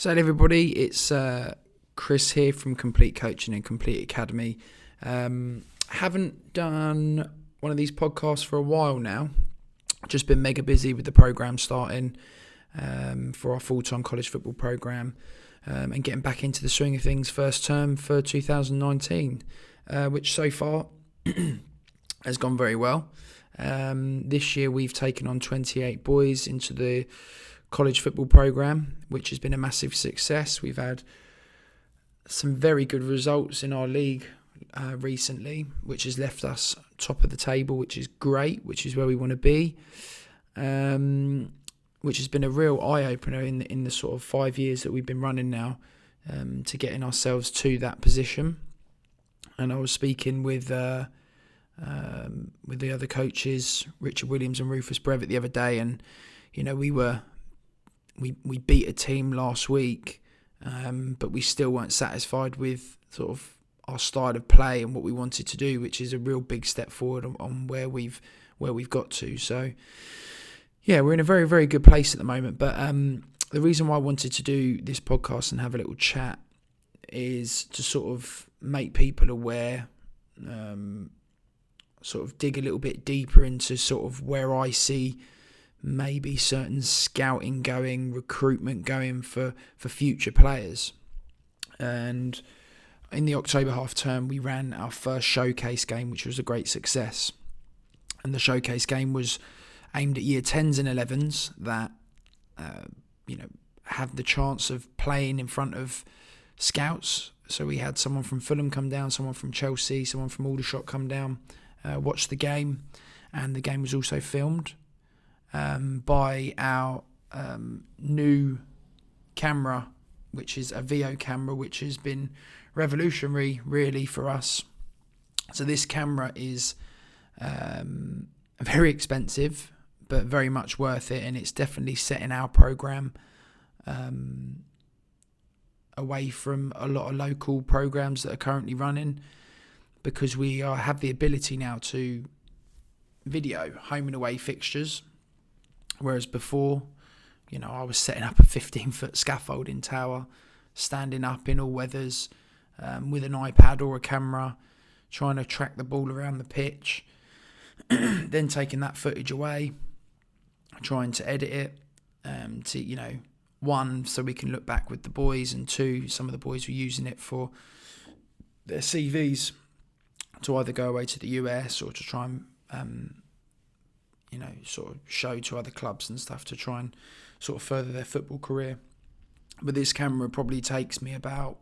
So everybody, it's Chris here from Complete Coaching and Complete Academy. Haven't done one of these podcasts for a while now. Just been mega busy with the program starting for our full-time college football program and getting back into the swing of things first term for 2019, which so far has gone very well. This year we've taken on 28 boys into the college football program, which has been a massive success. We've had some very good results in our league recently, which has left us top of the table, which is great, which is where we want to be, which has been a real eye-opener in the sort of 5 years that we've been running now, to getting ourselves to that position. And I was speaking with the other coaches, Richard Williams and Rufus Brevitt, the other day, and you know we beat a team last week, but we still weren't satisfied with sort of our style of play and what we wanted to do, which is a real big step forward on where we've got to. So yeah, we're in a very, very good place at the moment. But the reason why I wanted to do this podcast and have a little chat is to sort of make people aware, sort of dig a little bit deeper into sort of where I see maybe certain scouting going, recruitment going for future players. And in the October half term, we ran our first showcase game, which was a great success. And the showcase game was aimed at year 10s and 11s that, have the chance of playing in front of scouts. So we had someone from Fulham come down, someone from Chelsea, someone from Aldershot come down, watch the game. And the game was also filmed by our new camera, which is a VO camera, which has been revolutionary really for us. So this camera is very expensive, but very much worth it, and it's definitely setting our program away from a lot of local programs that are currently running, because we have the ability now to video home and away fixtures. Whereas before, I was setting up a 15-foot scaffolding tower, standing up in all weathers with an iPad or a camera, trying to track the ball around the pitch, then taking that footage away, trying to edit it, one, so we can look back with the boys, and two, some of the boys were using it for their CVs to either go away to the US or to try and sort of show to other clubs and stuff to try and sort of further their football career. But this camera probably takes me about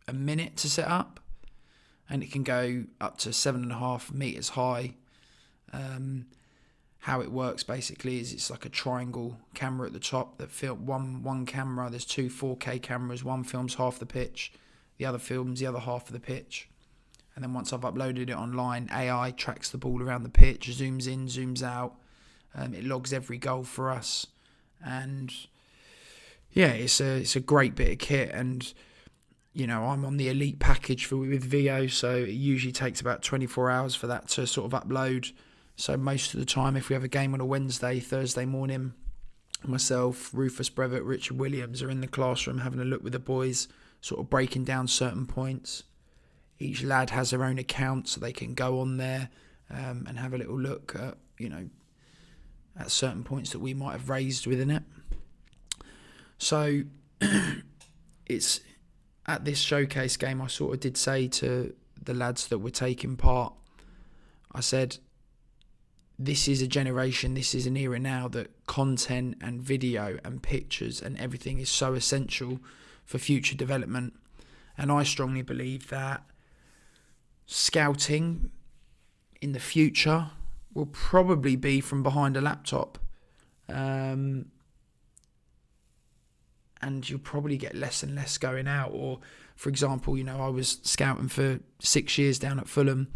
a minute to set up, and it can go up to 7.5 meters high. How it works basically is it's like a triangle camera at the top that film one camera. There's two 4K cameras. One films half the pitch, the other films the other half of the pitch. And then once I've uploaded it online, AI tracks the ball around the pitch, zooms in, zooms out. It logs every goal for us. And yeah, it's a great bit of kit. And, I'm on the elite package with VO, so it usually takes about 24 hours for that to sort of upload. So most of the time, if we have a game on a Wednesday, Thursday morning, myself, Rufus Brevitt, Richard Williams are in the classroom having a look with the boys, sort of breaking down certain points. Each lad has their own account, so they can go on there and have a little look at, at certain points that we might have raised within it. So it's at this showcase game, I sort of did say to the lads that were taking part, I said, this is a generation, this is an era now that content and video and pictures and everything is so essential for future development. And I strongly believe that scouting in the future will probably be from behind a laptop, and you'll probably get less and less going out. Or for example, I was scouting for 6 years down at Fulham.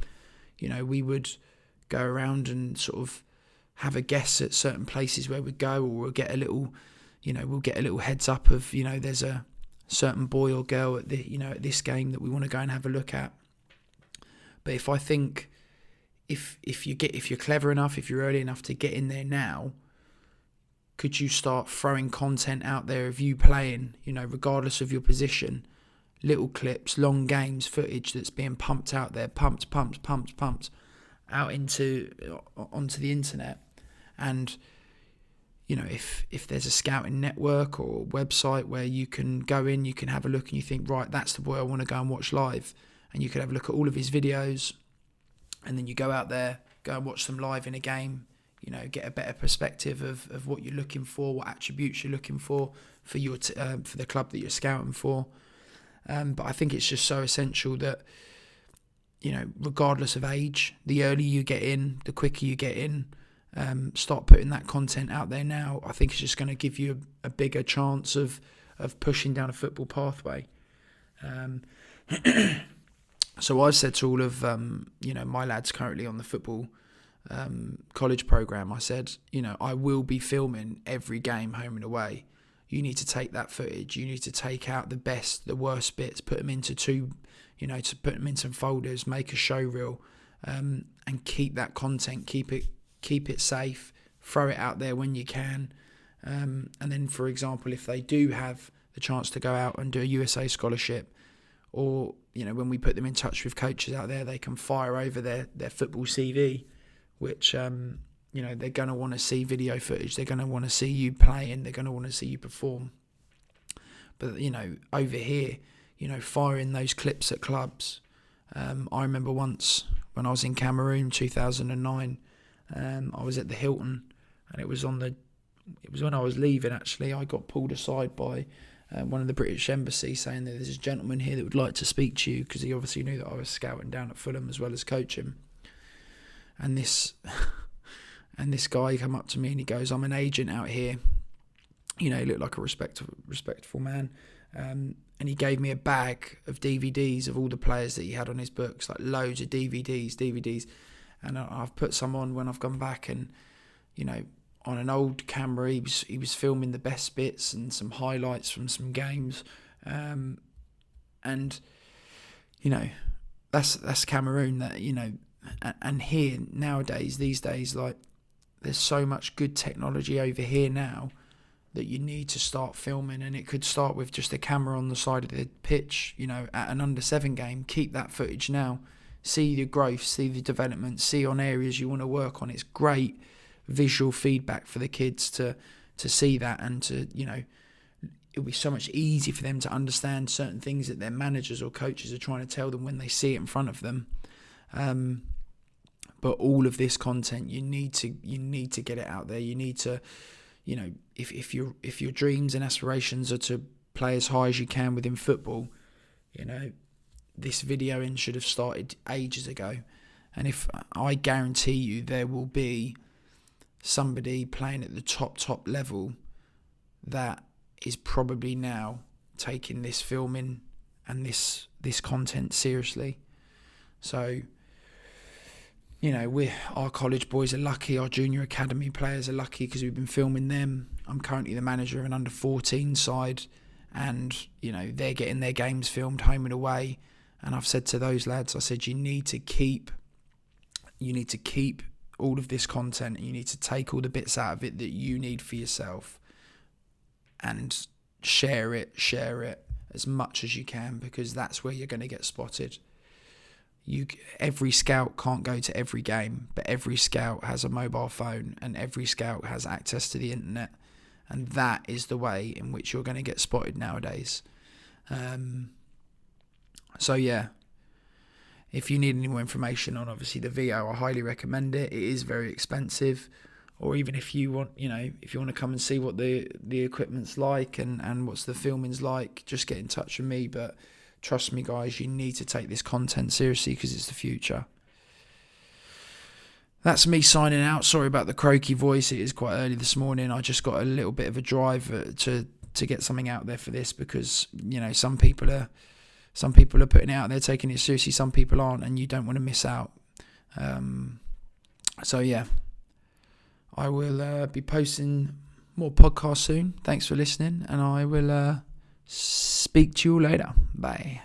We would go around and sort of have a guess at certain places where we'd go, or we'll get a little heads up of there's a certain boy or girl at at this game that we want to go and have a look at. But if I think if you're clever enough, if you're early enough to get in there now, could you start throwing content out there of you playing, regardless of your position, little clips, long games, footage that's being pumped out there, pumped out onto the internet. And if there's a scouting network or website where you can go in, you can have a look and you think, right, that's the boy I want to go and watch live. And you could have a look at all of his videos, and then you go out there, go and watch them live in a game, get a better perspective of what you're looking for, what attributes you're looking for your for the club that you're scouting for. But I think it's just so essential that, regardless of age, the earlier you get in, the quicker you get in, start putting that content out there now. I think it's just going to give you a bigger chance of pushing down a football pathway. So I've said to all of my lads currently on the football college program, I said, I will be filming every game home and away. You need to take that footage. You need to take out the best, the worst bits, put them into to put them into folders, make a show reel, and keep that content, keep it safe, throw it out there when you can. And then, for example, if they do have the chance to go out and do a USA scholarship, or, when we put them in touch with coaches out there, they can fire over their football CV, which, they're going to want to see video footage. They're going to want to see you playing. They're going to want to see you perform. But, over here, firing those clips at clubs. I remember once when I was in Cameroon, 2009, I was at the Hilton, and it was when I was leaving, actually. I got pulled aside by one of the British Embassy, saying that there's a gentleman here that would like to speak to you, because he obviously knew that I was scouting down at Fulham as well as coaching. And this guy come up to me and he goes, "I'm an agent out here." He looked like a respectful man. And he gave me a bag of DVDs of all the players that he had on his books, like loads of DVDs. And I've put some on when I've gone back, and on an old camera, he was filming the best bits and some highlights from some games, and that's Cameroon. That and here nowadays, these days, like, there's so much good technology over here now that you need to start filming, and it could start with just a camera on the side of the pitch, at an under-7 game. Keep that footage now. See the growth, see the development, see on areas you want to work on. It's great visual feedback for the kids to see that, and to, it'll be so much easier for them to understand certain things that their managers or coaches are trying to tell them when they see it in front of them. But all of this content, you need to get it out there. You need to, if your dreams and aspirations are to play as high as you can within football, this videoing should have started ages ago. And I guarantee you, there will be somebody playing at the top level that is probably now taking this filming and this content seriously. So, our college boys are lucky, our junior academy players are lucky, because we've been filming them. I'm currently the manager of an under-14 side, and they're getting their games filmed home and away. And I've said to those lads, I said, you need to keep all of this content, and you need to take all the bits out of it that you need for yourself, and share it as much as you can, because that's where you're going to get spotted. Every scout can't go to every game, but every scout has a mobile phone, and every scout has access to the internet, and that is the way in which you're going to get spotted nowadays. So yeah, if you need any more information on, obviously, the VO, I highly recommend it. It is very expensive. Or even if you want, if you want to come and see what the equipment's like and what's the filming's like, just get in touch with me. But trust me, guys, you need to take this content seriously, because it's the future. That's me signing out. Sorry about the croaky voice. It is quite early this morning. I just got a little bit of a drive to get something out there for this, because some people are putting it out there, taking it seriously. Some people aren't, and you don't want to miss out. So yeah, I will be posting more podcasts soon. Thanks for listening, and I will speak to you later. Bye.